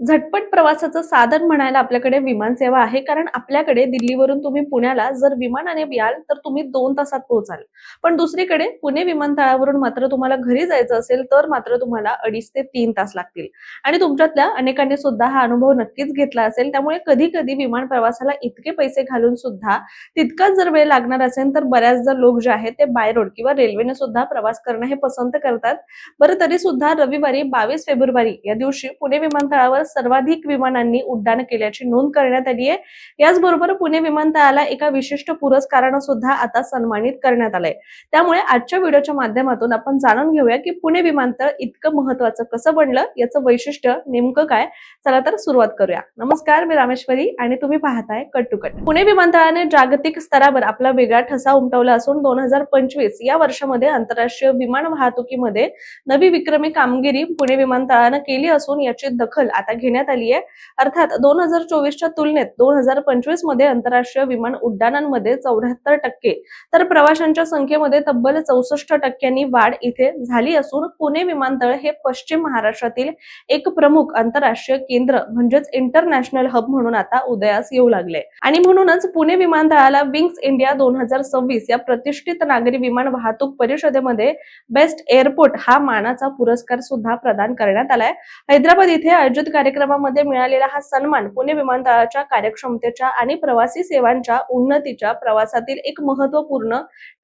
झटपट प्रवासाचं साधन म्हणायला आपल्याकडे विमान सेवा आहे. कारण आपल्याकडे दिल्लीवरून तुम्ही पुण्याला जर विमानाने याल तर तुम्ही 2 तासात पोहोचाल. पण दुसरीकडे पुणे विमानतळावरून मात्र तुम्हाला घरी जायचं असेल तर मात्र तुम्हाला 2.5 ते 3 तास लागतील. आणि तुमच्यातल्या अनेकांनी सुद्धा हा अनुभव नक्कीच घेतला असेल. त्यामुळे कधी कधी विमान प्रवासाला इतके पैसे घालून सुद्धा तितकाच जर वेळ लागणार असेल तर बऱ्याच जर लोक जे आहेत ते बाय रोड किंवा रेल्वेने सुद्धा प्रवास करणं हे पसंत करतात. बरं, तरी सुद्धा रविवारी 22 फेब्रुवारी या दिवशी पुणे विमानतळावर सर्वाधिक विमानांनी उड्डाण केल्याची नोंद करण्यात आली आहे. याचबरोबर पुणे विमानतळाला एका विशिष्ट पुरस्कारानं सुद्धा आता सन्मानित करण्यात आलंय. त्यामुळे आजच्या व्हिडिओच्या माध्यमातून आपण जाणून घेऊया की पुणे विमानतळ इतकं महत्त्वाचं कसं बनलं, याचं वैशिष्ट्य नेमकं काय. चला तर सुरुवात करूया. नमस्कार, मी रामेश्वरी आणि तुम्ही पाहताय कट टू कट. पुणे विमानतळाने जागतिक स्तरावर आपला वेगळा ठसा उमटवला असून 2025 या वर्षामध्ये आंतरराष्ट्रीय विमान वाहतुकीमध्ये नवी विक्रमी कामगिरी पुणे विमानतळानं केली असून याची दखल आता घेण्यात आली आहे. अर्थात 2024च्या तुलनेत 2025 मध्ये आंतरराष्ट्रीय विमान उड्डाणांमध्ये 74% तर प्रवाशांच्या संख्येमध्ये तब्बल 64% वाढ इथे झाली असून पुणे विमानतळ हे पश्चिम महाराष्ट्रातील एक प्रमुख आंतरराष्ट्रीय केंद्र म्हणजेच इंटरनॅशनल हब म्हणून आता उदयास येऊ लागले. आणि म्हणूनच पुणे विमानतळाला विंग्स इंडिया 2026 या प्रतिष्ठित नागरी विमान वाहतूक परिषदेमध्ये बेस्ट एअरपोर्ट हा मानाचा पुरस्कार सुद्धा प्रदान करण्यात आलाय. हैदराबाद इथे आयोजित कार्यक्रमामध्ये मिळालेला हा सन्मान पुणे विमानतळाच्या कार्यक्षमतेच्या आणि प्रवासी सेवांच्या उन्नतीच्या प्रवासातील एक महत्त्वपूर्ण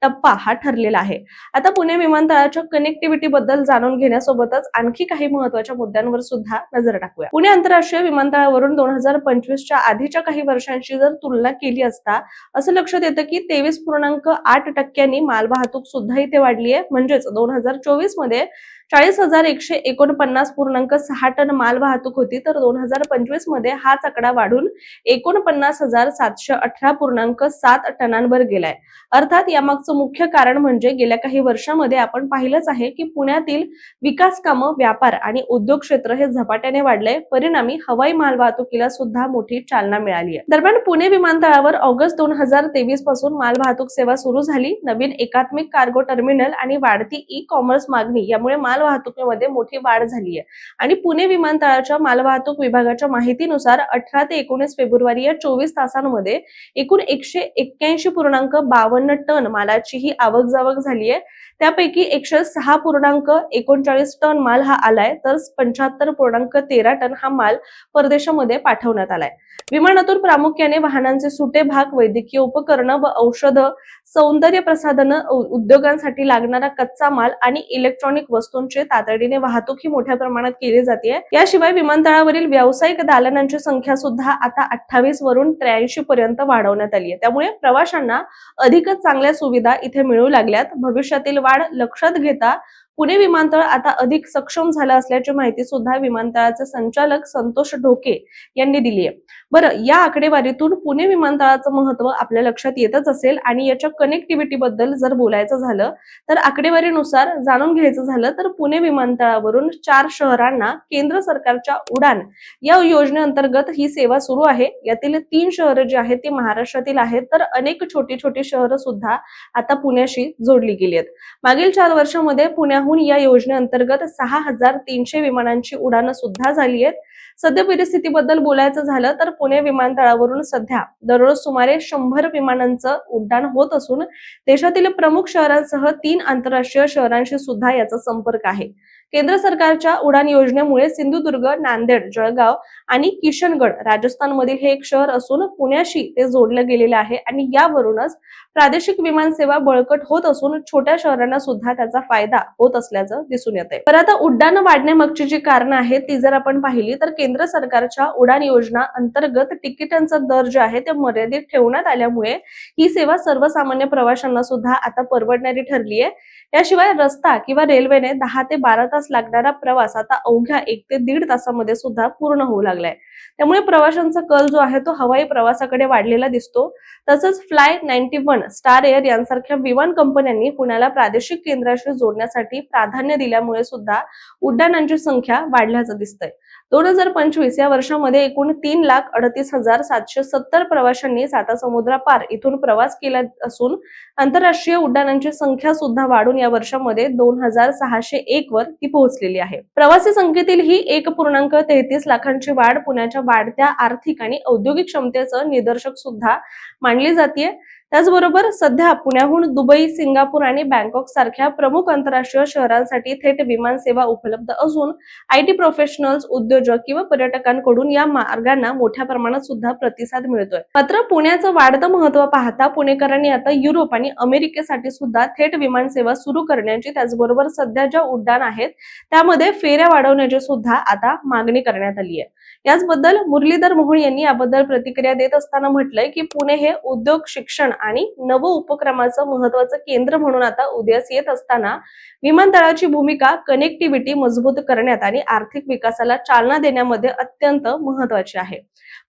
टप्पा हा ठरलेला आहे. आता पुणे विमानतळाच्या कनेक्टिव्हिटी बद्दल जाणून घेण्यासोबतच आणखी काही महत्त्वाच्या मुद्द्यांवर सुद्धा नजर टाकूया. पुणे आंतरराष्ट्रीय विमानतळावरून 2025च्या आधीच्या काही वर्षांची जर तुलना केली असता असं लक्षात येतं की 23.8% मालवाहतूक सुद्धा इथे वाढली आहे. म्हणजेच 2024 मध्ये 40,149.6 टन माल वाहतूक होती, तर 2025 मध्ये हाच आकडा वाढून 49,718.7 टनांवर गेलाय. अर्थात यामागचं मुख्य कारण म्हणजे गेल्या काही वर्षांमध्ये आपण पाहिलंच आहे की पुण्यातील विकास कामं, व्यापार आणि उद्योग क्षेत्र हे झपाट्याने वाढलंय. परिणामी हवाई माल वाहतुकीला सुद्धा मोठी चालना मिळाली आहे. दरम्यान पुणे विमानतळावर ऑगस्ट 2023 पासून माल वाहतूक सेवा सुरू झाली. नवीन एकात्मिक कार्गो टर्मिनल आणि वाढती ई कॉमर्स मागणी यामुळे माल वाहतुकीमध्ये मोठी वाढ झाली आहे. आणि पुणे विमानतळाच्या मालवाहतूक विभागाच्या माहितीनुसार 18 ते 19 फेब्रुवारी या 24 तासांमध्ये एकूण 181.52 टन मालाची ही आवक जावक झाली आहे. त्यापैकी 106.39 टन माल हा आलाय, तर 75.13 टन हा माल परदेशामध्ये पाठवण्यात आलाय. विमानातून प्रामुख्याने वाहनांचे सुटे भाग, वैद्यकीय उपकरणं व औषधं, सौंदर्य प्रसाधन उद्योगांसाठी लागणारा कच्चा माल आणि इलेक्ट्रॉनिक वस्तूंची तातडीने वाहतूक ही मोठ्या प्रमाणात केली जाते. याशिवाय विमानतळावरील व्यावसायिक दालनांची संख्या सुद्धा आता 28 वरून 83 पर्यंत वाढवण्यात आली आहे. त्यामुळे प्रवाशांना अधिकच चांगल्या सुविधा इथे मिळू लागल्यात. भविष्यातील वाढ लक्षात घेता पुणे विमानतळ आता अधिक सक्षम झालं असल्याची माहिती सुद्धा विमानतळाचे संचालक संतोष ढोके यांनी दिली आहे. बरं, या आकडेवारीतून पुणे विमानतळाचं महत्त्व आपल्या लक्षात येतच असेल. आणि याच्या कनेक्टिव्हिटी बद्दल जर बोलायचं झालं तर आकडेवारीनुसार जाणून घ्यायचं झालं तर पुणे विमानतळावरून 4 शहरांना केंद्र सरकारच्या उडान या योजनेअंतर्गत ही सेवा सुरू आहे. यातील 3 शहरं जी आहेत ती महाराष्ट्रातील आहेत, तर अनेक छोटी छोटी शहरं सुद्धा आता पुण्याशी जोडली गेली आहेत. मागील 4 वर्षांमध्ये पुण्याहून या योजनेअंतर्गत 6,300 विमानांची उड्डाणं सुद्धा झाली आहेत. सद्य परिस्थितीबद्दल बोलायचं झालं तर पुणे विमानतळावरून सध्या दररोज सुमारे 100 विमानांचं उड्डाण होत असून देशातील प्रमुख शहरांसह 3 आंतरराष्ट्रीय शहरांशी सुद्धा याचा संपर्क आहे. केंद्र सरकारच्या उडान योजनेमुळे सिंधुदुर्ग, नांदेड, जळगाव आणि किशनगड राजस्थानमधील हे एक शहर असून पुण्याशी ते जोडलं गेलेलं आहे. आणि यावरूनच प्रादेशिक विमान सेवा बळकट होत असून छोट्या शहरांना सुद्धा त्याचा फायदा होत असल्याचं दिसून येतंय. तर आता उड्डाण वाढण्यामागची जी कारणं आहेत ती जर आपण पाहिली तर केंद्र सरकारच्या उडान योजना अंतर्गत तिकिटांचा दर जे आहे ते मर्यादित ठेवण्यात आल्यामुळे ही सेवा सर्वसामान्य प्रवाशांना सुद्धा आता परवडणारी ठरली आहे. याशिवाय रस्ता किंवा रेल्वेने 10 ते 12 तास लागणारा प्रवास आता अवघ्या 1 ते 1.5 तासामध्ये सुद्धा पूर्ण होऊ लागलाय. त्यामुळे प्रवाशांचा कल जो आहे तो हवाई प्रवासाकडे वाढलेला दिसतो. तसंच फ्लाय 91, स्टार एअर यांसारख्या विमान कंपन्यांनी पुण्याला प्रादेशिक केंद्राशी जोडण्यासाठी प्राधान्य दिल्यामुळे सुद्धा उड्डाणांची संख्या वाढल्याचं दिसतंय. 2025 या वर्षामध्ये एकूण 3,38,770 प्रवाशांनी सातासमुद्रापार इथून प्रवास केला असून आंतरराष्ट्रीय उड्डाणांची संख्या सुद्धा वाढून या वर्षामध्ये 2,601 वर ती पोहोचलेली आहे. प्रवासी संख्येतील ही 1.33 लाखांची वाढ पुण्याच्या वाढत्या आर्थिक आणि औद्योगिक क्षमतेचं निदर्शक सुद्धा मानली जाते. त्याचबरोबर सध्या पुण्याहून दुबई, सिंगापूर आणि बँकॉक सारख्या प्रमुख आंतरराष्ट्रीय शहरांसाठी थेट विमान सेवा उपलब्ध असून IT प्रोफेशनल्स, उद्योजक किंवा पर्यटकांकडून या मार्गांना मोठ्या प्रमाणात सुद्धा प्रतिसाद मिळतोय. मात्र पुण्याचं वाढतं महत्त्व पाहता पुणेकरांनी आता युरोप आणि अमेरिकेसाठी सुद्धा थेट विमान सेवा सुरू करण्याची, त्याचबरोबर सध्या ज्या उड्डाण आहेत त्यामध्ये फेऱ्या वाढवण्याची सुद्धा आता मागणी करण्यात आली आहे. याचबद्दल मुरलीधर मोहोळ यांनी याबद्दल प्रतिक्रिया देत असताना म्हटलंय की पुणे हे उद्योग, शिक्षण आणि नव उपक्रमाचं महत्त्वाचं केंद्र म्हणून आता उदयास येत असताना विमानतळाची भूमिका कनेक्टिव्हिटी मजबूत करण्यात आणि आर्थिक विकासाला चालना देण्यामध्ये अत्यंत महत्त्वाची आहे.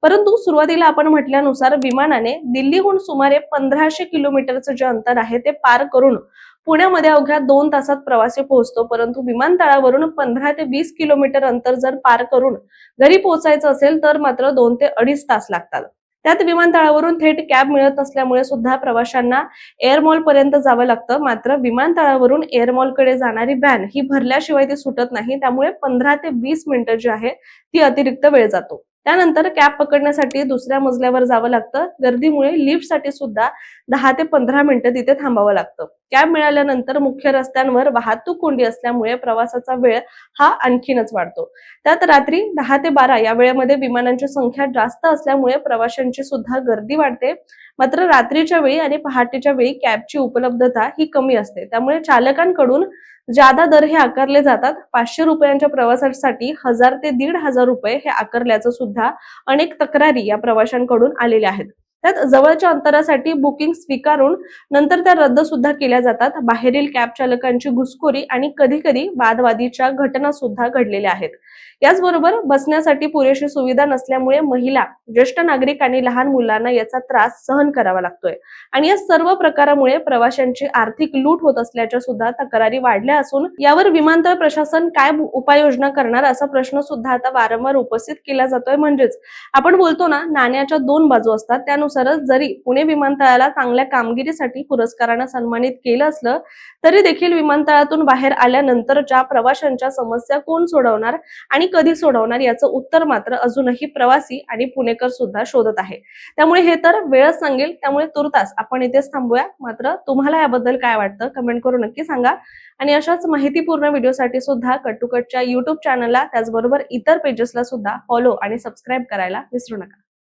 परंतु सुरुवातीला आपण म्हटल्यानुसार विमानाने दिल्लीहून सुमारे 1500 किलोमीटरचं जे अंतर आहे ते पार करून पुण्यामध्ये अवघ्या 2 तासात प्रवासी पोहोचतो. परंतु विमानतळावरून 15 ते 20 किलोमीटर अंतर जर पार करून घरी पोहोचायचं असेल तर मात्र 2 ते 2.5 तास लागतात. त्यात विमानतळावरून थेट कॅब मिळत नसल्यामुळे सुद्धा प्रवाशांना एअर मॉल पर्यंत जावं लागतं. मात्र विमानतळावरून एअर मॉल कडे जाणारी व्हॅन ही भरल्याशिवाय ती सुटत नाही. त्यामुळे 15 ते 20 मिनिटं जी आहे ती अतिरिक्त वेळ जातो. त्यानंतर कॅब पकडण्यासाठी दुसऱ्या मजल्यावर जावं लागतं. गर्दीमुळे लिफ्टसाठी सुद्धा 10 ते 15 मिनिटं तिथे थांबावं लागतं. कॅब मिळाल्यानंतर मुख्य रस्त्यांवर वाहतूक कोंडी असल्यामुळे प्रवासाचा वेळ हा आणखीनच वाढतो. त्यात रात्री 10 ते 12 या वेळेमध्ये विमानांची संख्या जास्त असल्यामुळे प्रवाशांची सुद्धा गर्दी वाढते. मात्र रात्रीच्या वेळी आणि पहाटेच्या वेळी कॅबची उपलब्धता ही कमी असते. त्यामुळे चालकांकडून जादा दर हे आकारले जातात. 500 रुपयांच्या प्रवासासाठी 1000 ते 1,500 रुपये हे आकारल्याचं सुद्धा अनेक तक्रारी या प्रवाशांकडून आलेल्या आहेत. त्यात जवळच्या अंतरासाठी बुकिंग स्वीकारून नंतर त्या रद्द सुद्धा केल्या जातात. बाहेरील कॅब चालकांची घुसखोरी आणि कधी कधी वादवादीच्या घटना सुद्धा घडलेल्या आहेत. याचबरोबर बसण्यासाठी पुरेशी सुविधा नसल्यामुळे महिला, ज्येष्ठ नागरिक आणि लहान मुलांना याचा त्रास सहन करावा लागतोय. आणि या सर्व प्रकारामुळे प्रवाशांची आर्थिक लूट होत असल्याच्या सुद्धा तक्रारी वाढल्या असून यावर विमानतळ प्रशासन काय उपाययोजना करणार असा प्रश्न सुद्धा आता वारंवार उपस्थित केला जातोय. म्हणजेच आपण बोलतो ना, नाण्याच्या 2 बाजू असतात. त्यानुसारच जरी पुणे विमानतळाला चांगल्या कामगिरीसाठी पुरस्काराने सन्मानित केलं असलं तरी देखील विमानतळातून बाहेर आल्यानंतरच्या प्रवाशांच्या समस्या कोण सोडवणार आणि कधी सोडवणार याचं उत्तर मात्र अजूनही प्रवासी आणि पुणेकर सुद्धा शोधत आहे. त्यामुळे हे तर वेळच सांगेल. त्यामुळे तुर्तास आपण इथेच थांबूया. मात्र तुम्हाला याबद्दल काय वाटतं कमेंट करून नक्की सांगा. आणि अशाच माहितीपूर्ण व्हिडिओसाठी सुद्धा कट टू कटच्या YouTube चॅनलला, त्याचबरोबर इतर पेजेसला सुद्धा फॉलो आणि सबस्क्राईब करायला विसरू नका.